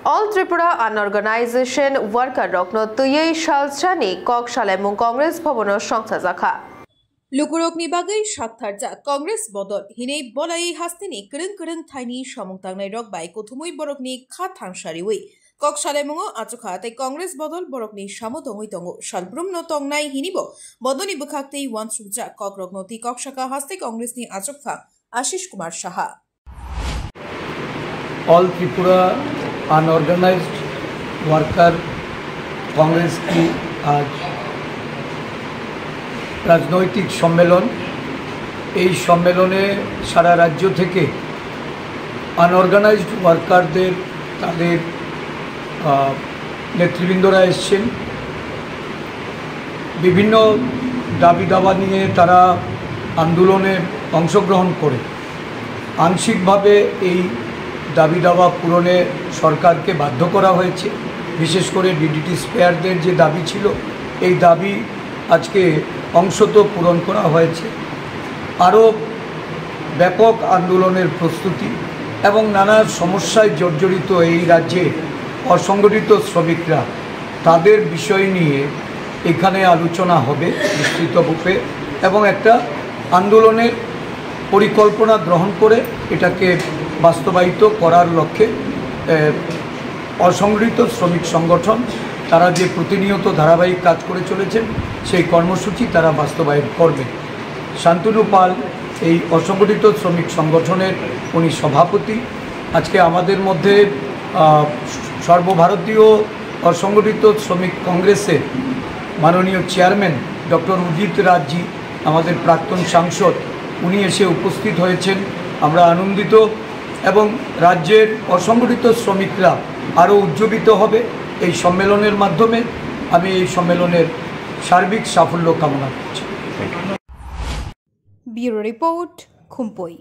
All Tripura Unorganization Worker Rokno Tuyei Shalchani Kok Shalemung Congress Bhobono Songsa Zakha Lukurokni bagai Shaktharja Congress Bodol Hine Bolai Hastini Kurung Tiny Shamutang Rok by Kotumui Borokni Katang Shariwi Kok Shalemungo Atukate Congress Bodol Borokni Shamutongi Tongo Shalbrum no Tongnai Hinibo Bodoni Bukakte One Suja Kok Roknoti Kok Shaka Haste Congress ni Achukha Ashish Kumar Shaha All Tripura Unorganized Worker Congress की आज রাজনৈতিক সম্মেলন এই সম্মেলনে সারা রাজ্য থেকে unorganised ওয়ার্কারদের তাদের নেতৃবৃন্দরা এসেছেন বিভিন্ন দাবি দাবা নিয়ে তারা আন্দোলনে অংশগ্রহণ করে আংশিকভাবে এই দাবি দাবা পূরণে সরকারকে বাধ্য করা হয়েছে বিশেষ করে ডিডিটি স্পেয়ারদের যে দাবি ছিল এই দাবি আজকে অংশত পূরণ করা হয়েছে আরও ব্যাপক আন্দোলনের প্রস্তুতি এবং নানা সমস্যায় জর্জরিত এই রাজ্যে অসংগঠিত শ্রমিকরা তাদের বিষয় নিয়ে এখানে আলোচনা হবে বিস্তৃতরূপে এবং একটা আন্দোলনের পরিকল্পনা গ্রহণ করে এটাকে বাস্তবায়িত করার লক্ষ্যে অসংগঠিত শ্রমিক সংগঠন তারা যে প্রতিনিয়ত ধারাবাহিক কাজ করে চলেছেন সেই কর্মসূচি তারা বাস্তবায়ন করবে। শান্তনু পাল এই অসংগঠিত শ্রমিক সংগঠনের উনি সভাপতি। আজকে আমাদের মধ্যে সর্বভারতীয় অসংগঠিত শ্রমিক কংগ্রেসের মাননীয় চেয়ারম্যান ডক্টর উদিত রাজজি আমাদের প্রাক্তন সাংসদ উনি এসে উপস্থিত হয়েছেন। আমরা আনন্দিত এবং রাজ্যের অসংগঠিত শ্রমিকরা আরও উজ্জীবিত হবে এই সম্মেলনের মাধ্যমে। আমি এই সম্মেলনের সার্বিক সাফল্য কামনা করছি। Bureau report খুম্পই।